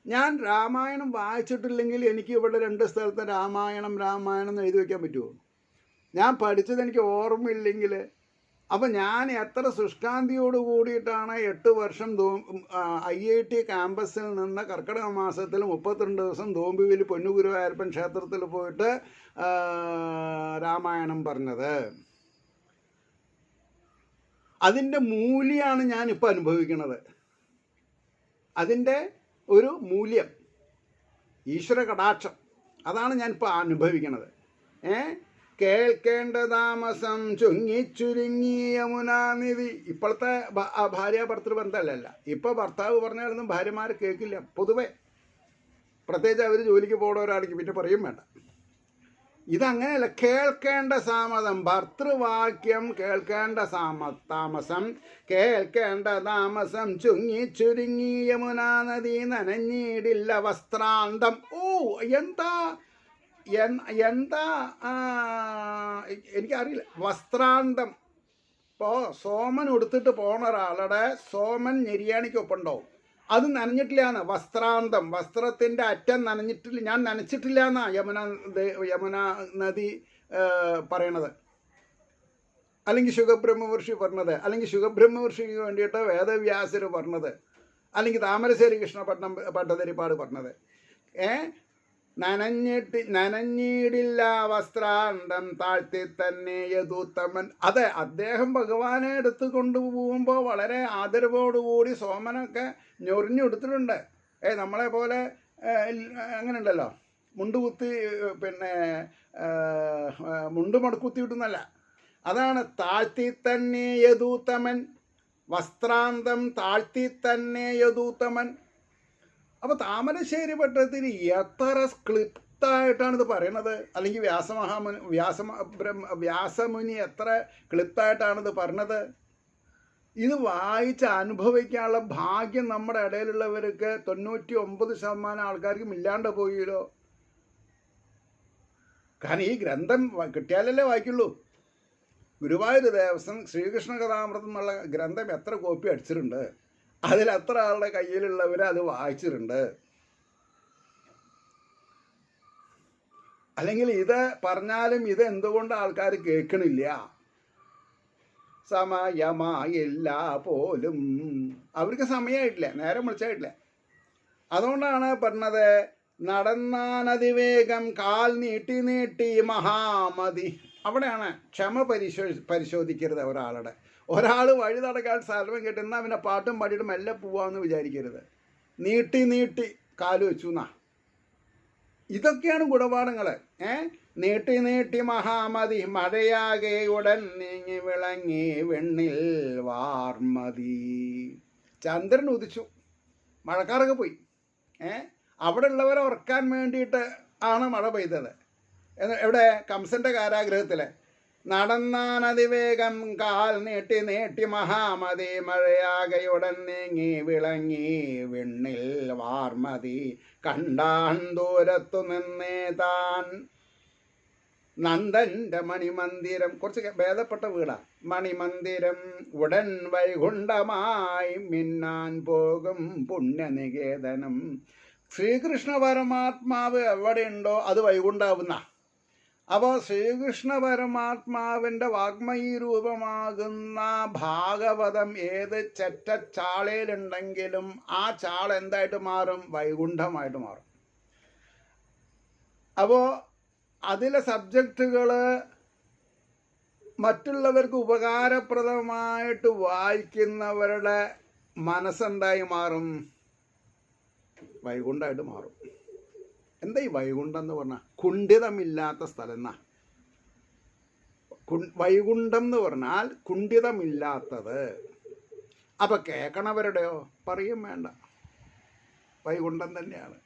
Speaker 1: ഞാൻ രാമായണം വായിച്ചിട്ടില്ലെങ്കിൽ എനിക്ക് ഇവിടെ 2 സ്ഥലത്ത് രാമായണം എന്ന് എഴുതി വയ്ക്കാൻ പറ്റുമോ? ഞാൻ പഠിച്ചത് എനിക്ക് ഓർമ്മയില്ലെങ്കിൽ അപ്പം ഞാൻ എത്ര ശുഷ്കാന്തിയോട് കൂടിയിട്ടാണ് 8 വർഷം IIT ക്യാമ്പസിൽ നിന്ന് കർക്കിടക മാസത്തിൽ 32 ദിവസം ദോമ്പുവിൽ പൊന്നുഗുരുവായൂരപ്പൻ ക്ഷേത്രത്തിൽ പോയിട്ട് രാമായണം പറഞ്ഞത്. അതിൻ്റെ മൂല്യമാണ് ഞാനിപ്പോൾ അനുഭവിക്കുന്നത്. അതിൻ്റെ ഒരു മൂല്യം, ഈശ്വര കടാക്ഷം, അതാണ് ഞാനിപ്പോൾ അനുഭവിക്കുന്നത്. കേൾക്കേണ്ട താമസം ചുരുങ്ങി യമുനാനിധി. ഇപ്പോഴത്തെ ഭാര്യ ഭർത്തൃബന്ധമല്ല. ഇപ്പോൾ ഭർത്താവ് പറഞ്ഞാലൊന്നും ഭാര്യമാർ കേൾക്കില്ല പൊതുവെ, പ്രത്യേകിച്ച് അവർ ജോലിക്ക് പോകുന്നവരാണെങ്കിൽ പിന്നെ പറയും വേണ്ട. ഇതങ്ങനെയല്ല. കേൾക്കേണ്ട താമസം, ഭർത്തൃവാക്യം കേൾക്കേണ്ട താമസം, കേൾക്കേണ്ട താമസം ചുരുങ്ങി യമുനാ നദി നനഞ്ഞിടില്ല വസ്ത്രാന്തം. എന്താ എനിക്കറിയില്ല. വസ്ത്രാന്തം. ഇപ്പോൾ സോമൻ ഉടുത്തിട്ട് പോണ ഒരാളുടെ സോമൻ ഞെരിയാണിക്കൊപ്പുണ്ടാവും, അത് നനഞ്ഞിട്ടില്ലാന്ന്. വസ്ത്രാന്തം, വസ്ത്രത്തിൻ്റെ അറ്റം നനഞ്ഞിട്ടില്ല, ഞാൻ നനച്ചിട്ടില്ല എന്നാ യമുന നദി പറയണത്. അല്ലെങ്കിൽ ശുഖബ്രഹ്മവർഷി പറഞ്ഞത്, അല്ലെങ്കിൽ ശുഖബ്രഹ്മവർഷിക്ക് വേണ്ടിയിട്ട് വേദവ്യാസർ പറഞ്ഞത്, അല്ലെങ്കിൽ താമരശ്ശേരി കൃഷ്ണ ഭട്ടതിരിപ്പാട് പറഞ്ഞത്. നനഞ്ഞിടില്ല വസ്ത്രാന്തം താഴ്ത്തി തന്നെ യദൂത്തമൻ. അതെ, അദ്ദേഹം ഭഗവാനെ എടുത്ത് കൊണ്ടുപോകുമ്പോൾ വളരെ ആദരവോടുകൂടി സോമനൊക്കെ ഞൊറിഞ്ഞെടുത്തിട്ടുണ്ട്. നമ്മളെ പോലെ അങ്ങനെ ഉണ്ടല്ലോ, മുണ്ട് കുത്തി, പിന്നെ മുണ്ട് മടക്കുത്തിയിട്ടൊന്നല്ല. അതാണ് താഴ്ത്തി തന്നെ യദൂത്തമൻ, വസ്ത്രാന്തം താഴ്ത്തി തന്നെ യദൂത്തമൻ. അപ്പോൾ താമരശ്ശേരി ഭട്ടതിരി എത്ര ക്ലിപ്തായിട്ടാണ് ഇത് പറയണത്, അല്ലെങ്കിൽ വ്യാസമുനി എത്ര ക്ലിപ്തായിട്ടാണിത് പറഞ്ഞത്. ഇത് വായിച്ച് അനുഭവിക്കാനുള്ള ഭാഗ്യം നമ്മുടെ ഇടയിലുള്ളവർക്ക് 99% ആൾക്കാർക്കും ഇല്ലാണ്ട് പോയല്ലോ. കാരണം ഈ ഗ്രന്ഥം കിട്ടിയാലല്ലേ വായിക്കുള്ളൂ. ഗുരുവായൂർ ദേവസ്വം ശ്രീകൃഷ്ണ കഥാമൃതം എന്നുള്ള ഗ്രന്ഥം എത്ര കോപ്പി അടിച്ചിട്ടുണ്ട്, അതിൽ എത്ര ആളുടെ കയ്യിലുള്ളവർ അത് വായിച്ചിട്ടുണ്ട്. അല്ലെങ്കിൽ ഇത് പറഞ്ഞാലും ഇത് എന്തുകൊണ്ട് ആൾക്കാർ കേൾക്കണില്ല? സമയമായില്ല പോലും. അവർക്ക് സമയമായിട്ടില്ല, നേരം വിളിച്ചായിട്ടില്ല. അതുകൊണ്ടാണ് പറഞ്ഞത്, നടന്നാനതിവേഗം കാൽ നീട്ടി നീട്ടി മഹാമതി. അവിടെയാണ് ക്ഷമ പരിശോധിക്കരുത് ഒരാളുടെ. ഒരാൾ വഴി നടക്കാൻ സ്ഥലം കിട്ടുന്ന അവനെ പാട്ടും പാടിയിട്ട് മെല്ലെ പോവാമെന്ന് വിചാരിക്കരുത്. നീട്ടി നീട്ടി കാല് വെച്ചു എന്നാ. ഇതൊക്കെയാണ് ഗുണപാഠങ്ങൾ. നീട്ടി നീട്ടി മഹാമതി, മഴയാകെ ഉടൻ നീങ്ങി വിളങ്ങി വെണ്ണിൽ വാർമതി. ചന്ദ്രൻ ഉദിച്ചു, മഴക്കാരൊക്കെ പോയി. അവിടെ ഉള്ളവരെ ഉറക്കാൻ വേണ്ടിയിട്ട് ആണ് മഴ പെയ്തത്. എവിടെ? കംസന്റെ കാരാഗ്രഹത്തിൽ. നടന്നാനതിവേഗം കാൽ നീട്ടി നീട്ടി മഹാമതി, മഴയാകയുടൻ നീങ്ങി വിളങ്ങി വെണ്ണിൽ വാർമതി. കണ്ടാൻ ദൂരത്തു നിന്നേ താൻ നന്ദന്റെ മണിമന്ദിരം. കുറച്ച് ഭേദപ്പെട്ട വീടാ. മണിമന്ദിരം ഉടൻ വൈകുണ്ഠമായി മിന്നാൻ പോകും പുണ്യനികേതനം. ശ്രീകൃഷ്ണ പരമാത്മാവ് എവിടെയുണ്ടോ അത് വൈകുണ്ഠാവുന്ന. അപ്പോൾ ശ്രീകൃഷ്ണ പരമാത്മാവിൻ്റെ വാഗ്മയി രൂപമാകുന്ന ഭാഗവതം ഏത് ചെറ്റച്ചാളയിലുണ്ടെങ്കിലും ആ ചാള എന്തായിട്ട് മാറും? വൈകുണ്ഠമായിട്ട് മാറും. അപ്പോൾ അതിലെ സബ്ജക്റ്റുകൾ മറ്റുള്ളവർക്ക് ഉപകാരപ്രദമായിട്ട് വായിക്കുന്നവരുടെ മനസ്സെന്തായി മാറും? വൈകുണ്ഠമായിട്ട് മാറും. എന്താ ഈ വൈകുണ്ഠം എന്ന് പറഞ്ഞാൽ? കുണ്ഠിതമില്ലാത്ത സ്ഥലം എന്നാ. വൈകുണ്ഠം എന്ന് പറഞ്ഞാൽ കുണ്ഠിതമില്ലാത്തത്. അപ്പം കേൾക്കണവരുടെയോ പറയും വേണ്ട, വൈകുണ്ഠം തന്നെയാണ്.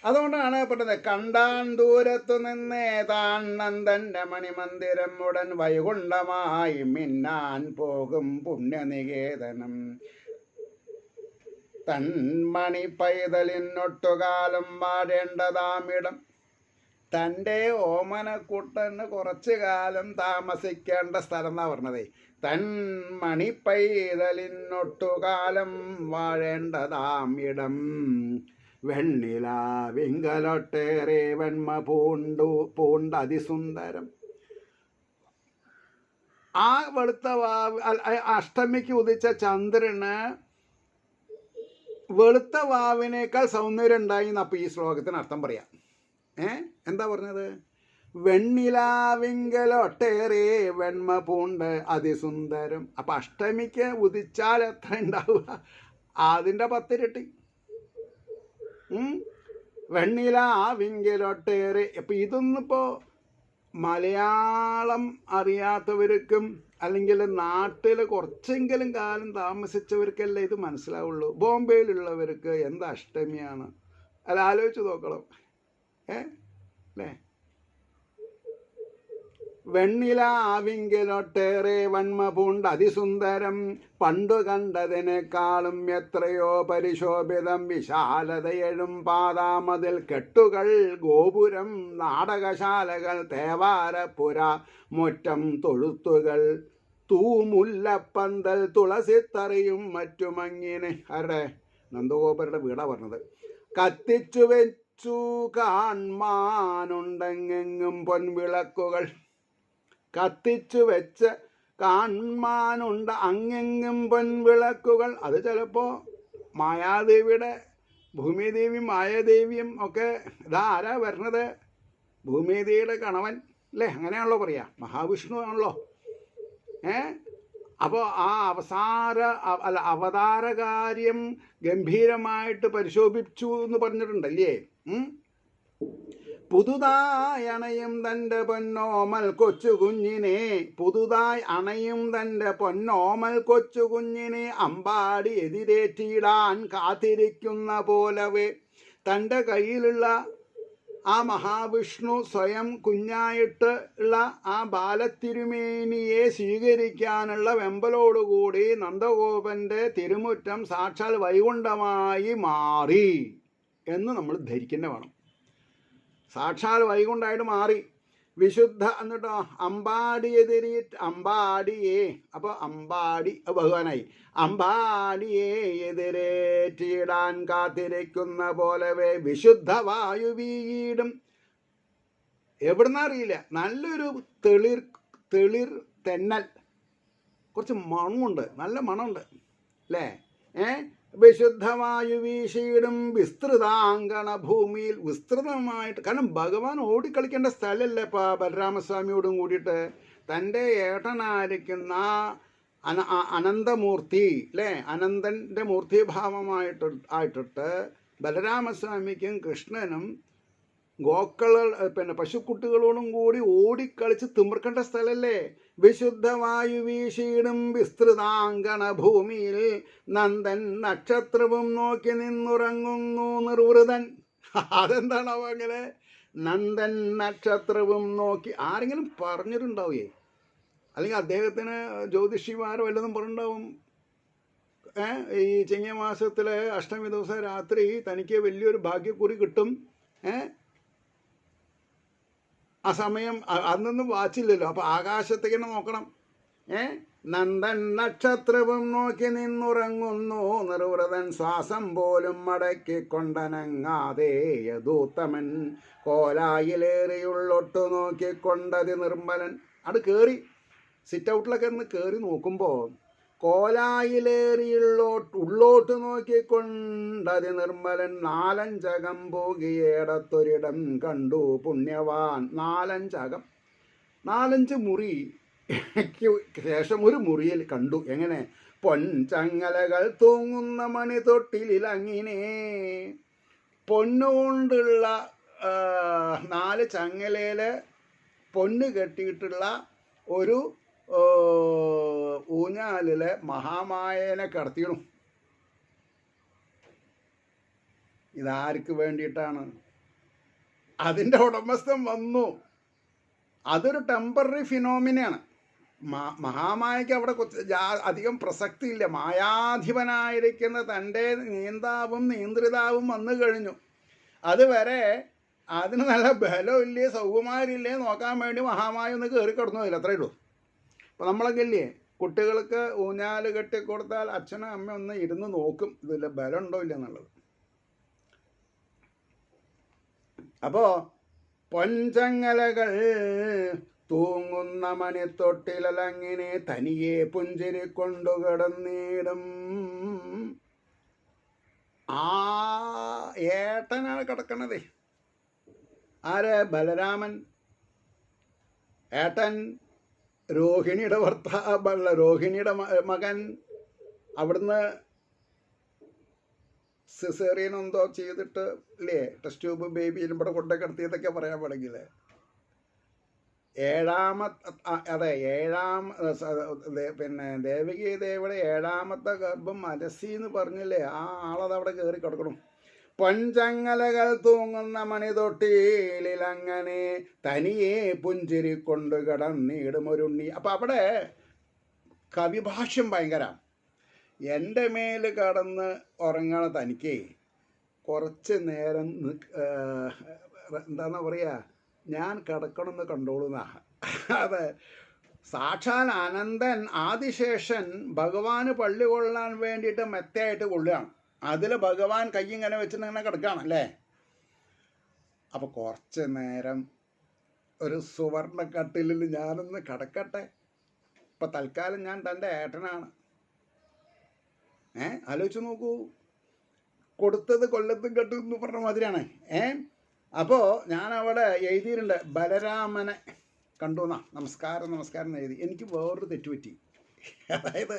Speaker 1: അതുകൊണ്ടാണ് പറഞ്ഞത്, കണ്ടാൻ ദൂരത്തു നിന്നേ താൻ നന്ദന്റെ മണിമന്ദിരം ഉടൻ വൈകുണ്ഠമായി മിന്നാൻ പോകും പുണ്യനികേതനം. തന്മണി പൈതലിനൊട്ടുകാലം വാഴേണ്ടതാമിടം. തൻ്റെ ഓമനക്കുട്ടന് കുറച്ചു കാലം താമസിക്കേണ്ട സ്ഥലം എന്നാ പറഞ്ഞതേ. തന്മണി പൈതലിനൊട്ടുകാലം വാഴേണ്ടതാമിടം. വെണ്ണില വിങ്കലൊട്ടേറെ വെണ്മ പൂണ്ട അതിസുന്ദരം. ആ വെളുത്ത അഷ്ടമിക്ക് ഉദിച്ച ചന്ദ്രന് വെളുത്ത വാവിനേക്കാൾ സൗന്ദര്യം ഉണ്ടായി എന്നപ്പോൾ ഈ ശ്ലോകത്തിന് അർത്ഥം പറയാം. എന്താ പറഞ്ഞത്? വെണ്ണിലാവിങ്കലൊട്ടേറെ വെണ്മ പൂണ്ട് അതിസുന്ദരം. അപ്പം അഷ്ടമിക്ക് ഉദിച്ചാൽ എത്ര ഉണ്ടാവുക? അതിൻ്റെ 10 ഇരട്ടി. വെണ്ണിലാവിങ്കലൊട്ടേറെ. അപ്പം ഇതൊന്നിപ്പോൾ മലയാളം അറിയാത്തവർക്കും അല്ലെങ്കിൽ നാട്ടിൽ കുറച്ചെങ്കിലും കാലം താമസിച്ചവർക്കല്ലേ ഇത് മനസ്സിലാവുള്ളൂ. ബോംബെയിലുള്ളവർക്ക് എന്ത് അഷ്ടമിയാണ്? അല്ല, ആലോചിച്ച് നോക്കണം. അല്ലേ? വെണ്ണില ആവിങ്കലൊട്ടേറെ വന്മ പൂണ്ട് അതിസുന്ദരം. പണ്ടു കണ്ടതിനേക്കാളും എത്രയോ പരിശോഭിതം. വിശാലതയെഴും പാതാമതിൽ കെട്ടുകൾ ഗോപുരം നാടകശാലകൾ തേവാരപ്പുര മുറ്റം തൊഴുത്തുകൾ തൂമുല്ലപ്പന്തൽ തുളസിത്തറിയും മറ്റുമങ്ങിനെ. ആരുടെ? നന്ദഗോപരുടെ വീടാ പറഞ്ഞത്. കത്തിച്ചു വെച്ചു കാൺമാനുണ്ടെങ്ങെങ്ങും പൊൻവിളക്കുകൾ. കത്തിച്ചു വെച്ച് കാൺമാനുണ്ട് അങ്ങെങ്ങും പൊൻവിളക്കുകൾ. അത് ചിലപ്പോൾ മായാദേവിയുടെ, ഭൂമിദേവിയും മായാദേവിയും ഒക്കെ ഇതാ ആരാ വരണത്? ഭൂമിദേവിയുടെ കണവൻ അല്ലേ? അങ്ങനെയാണല്ലോ പറയാ, മഹാവിഷ്ണു ആണല്ലോ. അപ്പോൾ ആ അവതാരകാര്യം ഗംഭീരമായിട്ട് പരിശോഭിച്ചു എന്ന് പറഞ്ഞിട്ടുണ്ടല്ലേ. പുതുതായി അണയും തൻ്റെ പൊന്നോമൽ കൊച്ചു കുഞ്ഞിനെ, പുതുതായി അണയും തൻ്റെ പൊന്നോമൽ കൊച്ചു കുഞ്ഞിനെ അമ്പാടി എതിരേറ്റിയിടാൻ കാത്തിരിക്കുന്ന പോലവേ തൻ്റെ കയ്യിലുള്ള ആ മഹാവിഷ്ണു സ്വയം കുഞ്ഞായിട്ട് ഉള്ള ആ ബാലത്തിരുമേനിയെ സ്വീകരിക്കാനുള്ള വെമ്പലോടുകൂടി നന്ദഗോപൻ്റെ തിരുമുറ്റം സാക്ഷാൽ വൈകുണ്ഠമായി മാറി എന്ന് നമ്മൾ ധരിക്കുന്ന വേണം. സാക്ഷാൽ വൈകുണ്ഠമായിട്ട് മാറി. വിശുദ്ധ എന്നിട്ടോ അമ്പാടിയെതിരിട്ട് അമ്പാടിയെ, അപ്പോൾ അമ്പാടി ഭഗവാനായി. അമ്പാടിയെ എതിരേറ്റിടാൻ കാത്തിരിക്കുന്ന പോലവേ വിശുദ്ധ വായു വീടും. എവിടുന്ന അറിയില്ല, നല്ലൊരു തെളിർ തെന്നൽ കുറച്ച് മണമുണ്ട്, നല്ല മണമുണ്ട് അല്ലേ. വിശുദ്ധവായു വീശിയിടും വിസ്തൃതാങ്കണ ഭൂമിയിൽ, വിസ്തൃതമായിട്ട്. കാരണം ഭഗവാൻ ഓടിക്കളിക്കേണ്ട സ്ഥലമല്ലേ ബലരാമസ്വാമിയോടും കൂടിയിട്ട് തൻ്റെ ഏട്ടനായിരിക്കുന്ന അനന്തമൂർത്തി അല്ലേ, അനന്തൻ്റെ മൂർത്തിഭാവമായിട്ടിട്ട് ബലരാമസ്വാമിക്കും കൃഷ്ണനും പശുക്കുട്ടികളോടും കൂടി ഓടിക്കളിച്ച് തിമിർക്കേണ്ട സ്ഥലല്ലേ. വിശുദ്ധവായു വീശിയിടും വിസ്തൃതാങ്കണ ഭൂമിയിൽ നന്ദൻ നക്ഷത്രവും നോക്കി നിന്നുറങ്ങുന്നു നിർവൃതൻ. അതെന്താണോ അങ്ങനെ? നന്ദൻ നക്ഷത്രവും നോക്കി. ആരെങ്കിലും പറഞ്ഞിട്ടുണ്ടാവേ, അല്ലെങ്കിൽ അദ്ദേഹത്തിന് ജ്യോതിഷിമാരോ വല്ലതും പറഞ്ഞിട്ടുണ്ടാവും. ഈ ചിങ്ങമാസത്തിലെ അഷ്ടമി ദിവസം രാത്രി തനിക്ക് വലിയൊരു ഭാഗ്യക്കുറി കിട്ടും. ആ സമയം അന്നൊന്നും വാച്ചില്ലല്ലോ, അപ്പോൾ ആകാശത്തേക്ക് തന്നെ നോക്കണം. നന്ദൻ നക്ഷത്രവും നോക്കി നിന്നുറങ്ങുന്നു നിർവൃതൻ ശ്വാസം പോലും മടക്കിക്കൊണ്ടനങ്ങാതെ യദൂത്തമൻ കോലായിലേറിയുള്ളൊട്ടു നോക്കിക്കൊണ്ടത് നിർമ്മലൻ. അത് കയറി സിറ്റ് ഔട്ടിലൊക്കെ ഒന്ന് കയറി നോക്കുമ്പോൾ ഉള്ളോട്ട് നോക്കിക്കൊണ്ടത് നിർമ്മലൻ നാലഞ്ചകം പോകിയേടത്തൊരിടം കണ്ടു പുണ്യവാൻ. നാലഞ്ച് മുറി ശേഷം ഒരു മുറിയിൽ കണ്ടു. എങ്ങനെ? പൊൻചങ്ങലകൾ തൂങ്ങുന്ന മണി തൊട്ടിലിലങ്ങിനെ. പൊന്നുകൊണ്ടുള്ള 4 ചങ്ങലയിൽ പൊന്ന് കെട്ടിയിട്ടുള്ള ഒരു ഊഞ്ഞാലിലെ മഹാമായനെ കടത്തിയിടും. ഇതാർക്ക് വേണ്ടിയിട്ടാണ്? അതിൻ്റെ ഉടമസ്ഥൻ വന്നു. അതൊരു ടെമ്പററി ഫിനോമിനയാണ്. മഹാമായയ്ക്ക് അവിടെ അധികം പ്രസക്തിയില്ല. മായാധിപനായിരിക്കുന്ന തൻ്റെ നിയന്ത്രിതാവും വന്നു കഴിഞ്ഞു. അതുവരെ അതിന് നല്ല ബലമില്ലേ സൗകുമാരില്ലേ നോക്കാൻ വേണ്ടി മഹാമായ ഒന്ന് കയറി കിടന്നു. അതിൽ അത്രയേ ഉള്ളൂ. അപ്പോൾ നമ്മളൊക്കെ ഇല്ലേ, കുട്ടികൾക്ക് ഊഞ്ഞാല് കെട്ടിക്കൊടുത്താൽ അച്ഛനും അമ്മ ഒന്ന് ഇരുന്ന് നോക്കും ഇതിൽ ബലം ഉണ്ടോ ഇല്ല എന്നുള്ളത്. അപ്പോൾ പൊൻചങ്ങലകൾ തൂങ്ങുന്ന മണിത്തൊട്ടിലങ്ങനെ തനിയെ പുഞ്ചിരി കൊണ്ടു കിടന്നിടും. ആ ഏട്ടനാണ് കിടക്കണതേ. ആര്? ബലരാമൻ. ഏട്ടൻ രോഹിണിയുടെ രോഹിണിയുടെ മകൻ. അവിടുന്ന് സിസേറിയൻ എന്തോ ചെയ്തിട്ട് ഇല്ലേ, ടെസ്റ്റ് ട്യൂബ് ബേബി ഇവിടെ കൊണ്ടു കിടത്തിയതൊക്കെ പറയാൻ പാടെങ്കിൽ പിന്നെ ദേവകി ദേവിയുടെ 7ാമത്തെ ഗർഭം അലസിന്ന് പറഞ്ഞില്ലേ, ആ ആളതവിടെ കയറി കിടക്കണം. പൊൻചങ്ങലകൾ തൂങ്ങുന്ന മണി തൊട്ടിലങ്ങനെ തനിയെ പുഞ്ചിരി കൊണ്ട് കിടന്നിടും ഒരുണ്ണി. അപ്പം അവിടെ കവിഭാഷ്യം ഭയങ്കര. എൻ്റെ മേൽ കടന്ന് ഉറങ്ങണ തനിക്ക് കുറച്ച് നേരം എന്താണെന്നാ പറയുക, ഞാൻ കിടക്കണമെന്ന് കണ്ടോളുന്ന. അതെ, സാക്ഷാൽ അനന്തൻ ആദിശേഷൻ ഭഗവാന് പള്ളി കൊള്ളാൻ വേണ്ടിയിട്ട് മെത്തയായിട്ട് കൊള്ളുകയാണ്. അതിൽ ഭഗവാൻ കൈ ഇങ്ങനെ വെച്ചിട്ട് ഇങ്ങനെ കിടക്കുകയാണല്ലേ. അപ്പോൾ കുറച്ച് നേരം ഒരു സുവർണക്കട്ടിലിൽ ഞാനൊന്ന് കിടക്കട്ടെ. ഇപ്പം തൽക്കാലം ഞാൻ തൻ്റെ ഏട്ടനാണ്. ആലോചിച്ച് നോക്കൂ, കൊടുത്തത് കൊല്ലത്തും കെട്ടും എന്ന് പറഞ്ഞ മാതിരിയാണ്. അപ്പോൾ ഞാൻ അവിടെ എഴുതിയിട്ടുണ്ട്, ബലരാമനെ കണ്ടുവന്നാ നമസ്കാരം എന്ന് എഴുതി. എനിക്ക് വേറൊരു തെറ്റുപറ്റി. അതായത്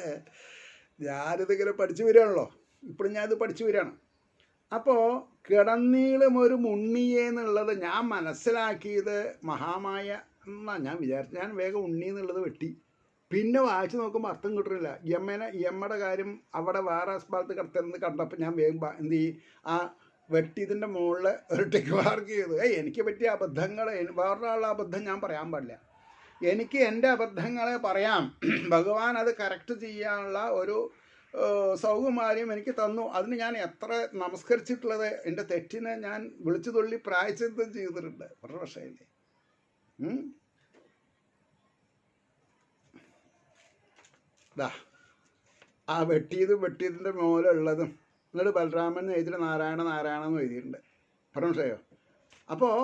Speaker 1: ഞാനിതിങ്ങനെ പഠിച്ചു വരികയാണല്ലോ, ഇപ്പോഴും ഞാനിത് പഠിച്ചു വരികയാണ്. അപ്പോൾ കിടന്നീളും ഒരു മുണ്ണിയെ എന്നുള്ളത് ഞാൻ മനസ്സിലാക്കിയത് മഹാമായ എന്നാണ് ഞാൻ വിചാരിച്ചു. ഞാൻ വേഗം ഉണ്ണി എന്നുള്ളത് വെട്ടി. പിന്നെ വായിച്ച് നോക്കുമ്പോൾ അർത്ഥം കിട്ടുന്നില്ല. യമ്മയുടെ കാര്യം അവിടെ വേറെ സ്ഥലത്ത് കിടത്തുന്നത് കണ്ടപ്പോൾ ഞാൻ വേഗം എന്ത് ചെയ്യും, ആ വെട്ടിയതിൻ്റെ മുകളിൽ ഒരു ടിക്ക് മാർക്ക് ചെയ്തു. എനിക്ക് പറ്റിയ അബദ്ധങ്ങൾ, വേറൊരാളുടെ അബദ്ധം ഞാൻ പറയാൻ പാടില്ല. എനിക്ക് എൻ്റെ അബദ്ധങ്ങളെ പറയാം. ഭഗവാൻ അത് കറക്റ്റ് ചെയ്യാനുള്ള ഒരു സൗകുമാര്യം എനിക്ക് തന്നു. അതിന് ഞാൻ എത്ര നമസ്കരിച്ചിട്ടുള്ളത്. എൻ്റെ തെറ്റിനെ ഞാൻ വിളിച്ചു തുള്ളി പ്രായശ്ചിത്തം ചെയ്തിട്ടുണ്ട്. വളരെ വർഷമായില്ലേ. ആ വെട്ടിയതിൻ്റെ മുകളിലുള്ളതും എന്നിട്ട് ബലരാമൻ എഴുതിയിട്ട് നാരായണ എന്ന് എഴുതിയിട്ടുണ്ട്. മനസ്സിലായോ? അപ്പോൾ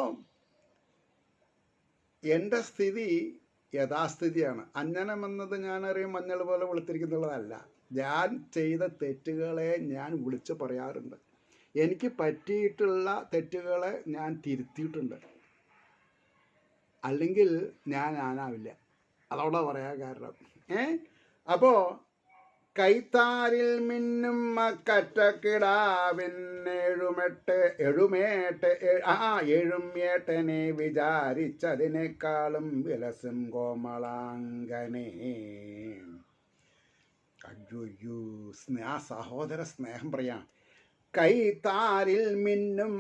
Speaker 1: എൻ്റെ സ്ഥിതി യഥാസ്ഥിതിയാണ്. അഞ്ജനം എന്നത് ഞാനറിയും മഞ്ഞൾ പോലെ വെളുത്തിരിക്കുന്നുള്ളതല്ല. ഞാൻ ചെയ്ത തെറ്റുകളെ ഞാൻ വിളിച്ചു പറയാറുണ്ട്. എനിക്ക് പറ്റിയിട്ടുള്ള തെറ്റുകളെ ഞാൻ തിരുത്തിയിട്ടുണ്ട്. അല്ലെങ്കിൽ ഞാനാവില്ല. അതവിടെ പറയാൻ കാരണം അപ്പോൾ കൈത്താരിൽ മിന്നും എഴുമേട്ടനെ വിചാരിച്ചതിനേക്കാളും വിലസും കോമളാങ്കനെ. അയ്യോ, ആ സഹോദര സ്നേഹം പറയാം. കൈത്താരിൽ മിന്നും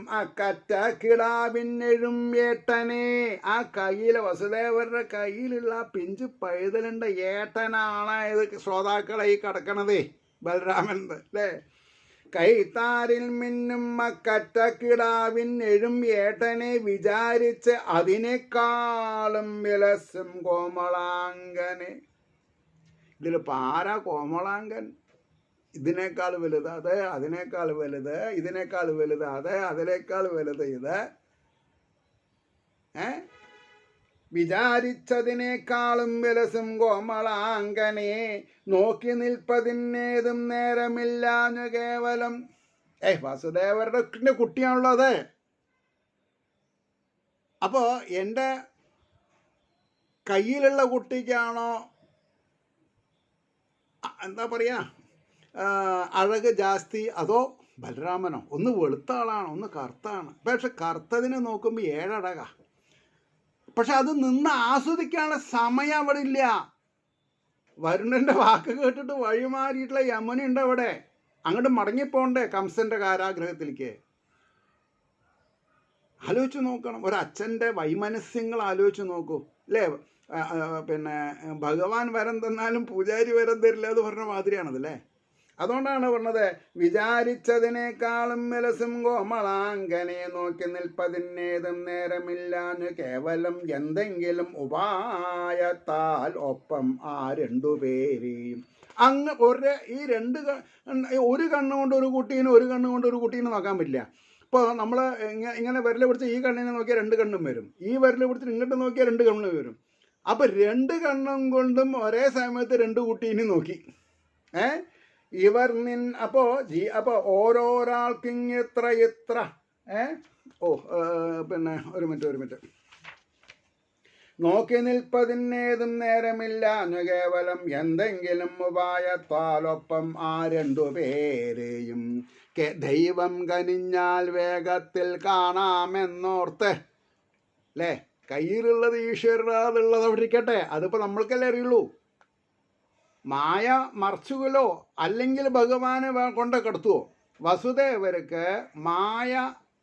Speaker 1: കിടാവിനെഴും ഏട്ടനെ. ആ കയ്യിലെ വസുദേവരുടെ കയ്യിലുള്ള പിഞ്ചു പൈതലുണ്ട ഏട്ടനാണ് ഇത് ശ്രോതാക്കളെ ഈ കിടക്കണതേ, ബലരാമൻ അല്ലേ. കൈത്താരിൽ മിന്നും കിടാവിനെഴും ഏട്ടനെ വിചാരിച്ച് അതിനേക്കാളും വിലസും കോമളാങ്കനെ. ഇതിലിപ്പോൾ ആരാ കോമളാങ്കൻ? ഇതിനേക്കാൾ വലുത് അത്, അതിനേക്കാൾ വലുത് ഇതിനേക്കാൾ വലുത് അത്, അതിനേക്കാൾ വലുത് ഇത്. വിചാരിച്ചതിനേക്കാളും വിലസും കോമളാങ്കനെ. നോക്കി നിൽപ്പതിനേതും നേരമില്ലാഞ്ഞു കേവലം. വാസുദേവരുടെ കുട്ടിയാണല്ലോ അത്. അപ്പോ എൻ്റെ കയ്യിലുള്ള കുട്ടിക്കാണോ എന്താ പറയാ അഴക് ജാസ്തി, അതോ ബലരാമനോ? ഒന്ന് വെളുത്ത ആളാണ്, ഒന്ന് കറുത്താണ്. പക്ഷെ കറുത്തതിനെ നോക്കുമ്പോൾ 7 അഴക. പക്ഷെ അത് നിന്ന് ആസ്വദിക്കാനുള്ള സമയം അവിടെ ഇല്ല. വരുണന്റെ വാക്ക് കേട്ടിട്ട് വഴിമാറിയിട്ടുള്ള യമുനുണ്ട് അവിടെ. അങ്ങോട്ട് മടങ്ങിപ്പോണ്ടേ കംസന്റെ കാരാഗ്രഹത്തിലേക്ക്. ആലോചിച്ച് നോക്കണം. ഒരച്ഛൻ്റെ വൈമനസ്യങ്ങൾ ആലോചിച്ച് നോക്കൂ അല്ലേ. പിന്നെ ഭഗവാൻ വരം തന്നാലും പൂജാരി വരം തരില്ല എന്ന് പറഞ്ഞ മാതിരിയാണതല്ലേ. അതുകൊണ്ടാണ് പറഞ്ഞത് വിചാരിച്ചതിനേക്കാളും വിലസും കോമളാങ്കനെ. നോക്കി നിൽപ്പതിനേതും നേരമില്ലാഞ്ഞു കേവലം എന്തെങ്കിലും ഉപായത്താൽ ഒപ്പം ആ രണ്ടുപേരെയും. അങ്ങ് ഈ ഒരു കണ്ണുകൊണ്ട് ഒരു കുട്ടീനെ, ഒരു കണ്ണുകൊണ്ട് ഒരു കുട്ടീനെ നോക്കാൻ പറ്റില്ല. ഇപ്പോൾ നമ്മൾ ഇങ്ങനെ വിരൽ പിടിച്ച് ഈ കണ്ണിനെ നോക്കിയാൽ 2 കണ്ണും വരും, ഈ വിരൽ പിടിച്ചിട്ട് ഇങ്ങോട്ട് നോക്കിയാൽ 2 കണ്ണും വരും. അപ്പം 2 കണ്ണും കൊണ്ടും ഒരേ സമയത്ത് 2 കുട്ടീനെ നോക്കി. അപ്പോൾ ഓരോരാൾക്കും എത്ര പിന്നെ ഒരു മിനിറ്റ്. നോക്കി നിൽപ്പതിനേതും നേരമില്ലാഞ്ഞു കേവലം എന്തെങ്കിലും ഉപായത്താലൊപ്പം ആ 2 പേരെയും ദൈവം കനിഞ്ഞാൽ വേഗത്തിൽ കാണാമെന്നോർത്ത് അല്ലേ. കയ്യിലുള്ളത് ഈശ്വരനുള്ളത് അവിടെ ഇരിക്കട്ടെ, അതിപ്പോൾ നമ്മൾക്കല്ലേ അറിയുള്ളൂ. മായ മറച്ചുകലോ അല്ലെങ്കിൽ ഭഗവാനെ കൊണ്ട് കിടത്തുവോ? വസുദേവർക്ക് മായ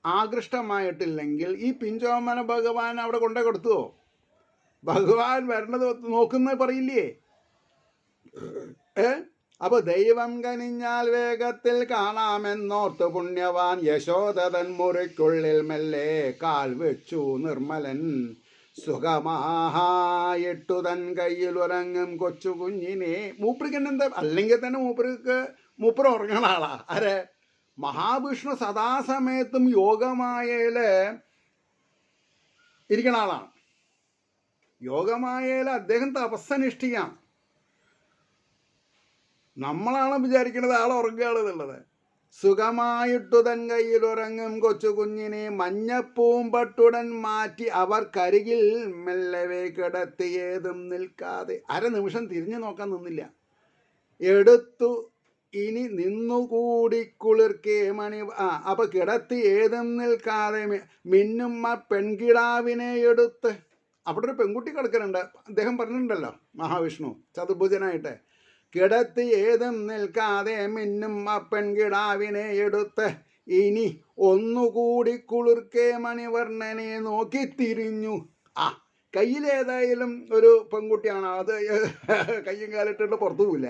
Speaker 1: ആകൃഷ്ടമായിട്ടില്ലെങ്കിൽ ഈ പിഞ്ചോമന ഭഗവാൻ അവിടെ കൊണ്ട് കിടത്തുവോ? ഭഗവാൻ വരണത് നോക്കുന്നത് പറയില്ലേ. അപ്പോൾ ദൈവം കനിഞ്ഞാൽ വേഗത്തിൽ കാണാമെന്നോർത്ത് പുണ്യവാൻ യശോദതൻ മുറിക്കുള്ളിൽ മെല്ലെ കാൽ വെച്ചു നിർമ്മലൻ. സുഖമായിട്ടു തൻ കയ്യിൽ ഉറങ്ങും കൊച്ചു കുഞ്ഞിനെ. മൂപ്പറിക്കെന്താ? അല്ലെങ്കിൽ തന്നെ മൂപ്പർ ഉറങ്ങണ ആളാ. ആരെ? മഹാവിഷ്ണു സദാസമയത്തും യോഗമായയില് ഇരിക്കണ ആളാണ്. യോഗമായയില് അദ്ദേഹം തപസ്സനുഷ്ഠിക്കാം. നമ്മളാണ് വിചാരിക്കുന്നത് ആൾ ഉറങ്ങുകയാണെന്നുള്ളത്. സുഖമായിട്ടു തൻ കയ്യിൽ ഉറങ്ങും കൊച്ചു കുഞ്ഞിനെ മഞ്ഞപ്പൂമ്പട്ടുടൻ മാറ്റി അവർക്കരികിൽ മെല്ലവേ കിടത്തിയേതും നിൽക്കാതെ. 1/2 നിമിഷം തിരിഞ്ഞു നോക്കാൻ നിന്നില്ല. എടുത്തു ഇനി നിന്നുകൂടി കുളിർക്കേ മണി. അപ്പൊ കിടത്തി ഏതും നിൽക്കാതെ മിന്നും ആ പെൺകിടാവിനെ എടുത്ത്. അവിടെ ഒരു പെൺകുട്ടി കിടക്കുന്നുണ്ട്, അദ്ദേഹം പറഞ്ഞിട്ടുണ്ടല്ലോ മഹാവിഷ്ണു ചതുർഭുജനായിട്ട്. കിടത്തി ഏതും നിൽക്കാതെ മിന്നും ആ പെൺകിടാവിനെ എടുത്ത് ഇനി ഒന്നുകൂടി കുളിർക്കേ മണിവർണ്ണനെ നോക്കി തിരിഞ്ഞു. കയ്യിലേതായാലും ഒരു പെൺകുട്ടിയാണ്, അത് കയ്യും കാലിട്ടിട്ട് പുറത്തു പോവില്ല.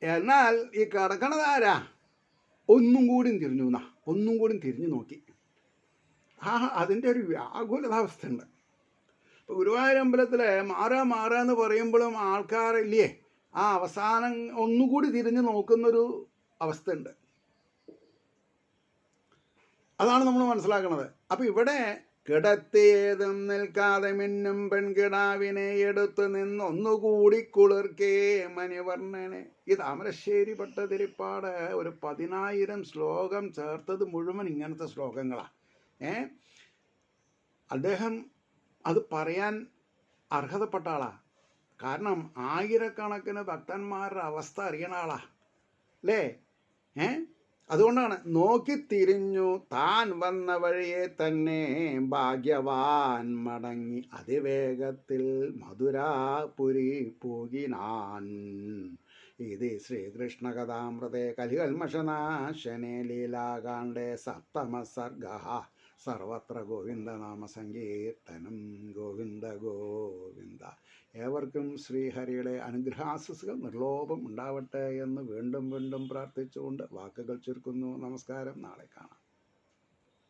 Speaker 1: എന്നാൽ ഈ കിടക്കണതാരാ? ഒന്നും കൂടി തിരിഞ്ഞു നോക്കി. അതിൻ്റെ ഒരു വ്യാകുലതാവസ്ഥ ഉണ്ട്. ഇപ്പോൾ ഗുരുവായൂരമ്പലത്തിൽ മാറാന്ന് പറയുമ്പോഴും ആൾക്കാരില്ലേ, ആ അവസാനം ഒന്നുകൂടി തിരിഞ്ഞു നോക്കുന്നൊരു അവസ്ഥ ഉണ്ട്. അതാണ് നമ്മൾ മനസ്സിലാക്കുന്നത്. അപ്പം ഇവിടെ കിടത്തിയേതും നിൽക്കാതെ മിന്നും പെൺകിടാവിനെ എടുത്തു നിന്നൊന്നുകൂടി കുളിർക്കേ മണിവർണ്ണനെ. ഈ താമരശ്ശേരി ഭട്ടതിരിപ്പാട് ഒരു 10,000 ശ്ലോകം ചേർത്തത് മുഴുവൻ ഇങ്ങനത്തെ ശ്ലോകങ്ങളാണ്. അദ്ദേഹം അത് പറയാൻ അർഹതപ്പെട്ട ആളാ. കാരണം ആയിരക്കണക്കിന് ഭക്തന്മാരുടെ അവസ്ഥ അറിയണ ആളാ അല്ലേ. അതുകൊണ്ടാണ് നോക്കിത്തിരിഞ്ഞു താൻ വന്ന വഴിയെ തന്നെ ഭാഗ്യവാൻ മടങ്ങി അതിവേഗത്തിൽ മധുരാപുരി പോകിനാൻ. ഇത് ശ്രീകൃഷ്ണ കഥാമൃതേ കലികൽമഷനാശനെ ലീലാകാണ്ഡേ സപ്തമ സർഗ. സർവത്ര ഗോവിന്ദനാമ സങ്കീർത്തനം. ഗോവിന്ദ ഗോവിന്ദ. ഏവർക്കും ശ്രീഹരിയുടെ അനുഗ്രഹാശിസുകൾ നിർലോഭം ഉണ്ടാവട്ടെ എന്ന് വീണ്ടും വീണ്ടും പ്രാർത്ഥിച്ചുകൊണ്ട് വാക്കുകൾ ചുരുക്കുന്നു. നമസ്കാരം. നാളെ കാണാം.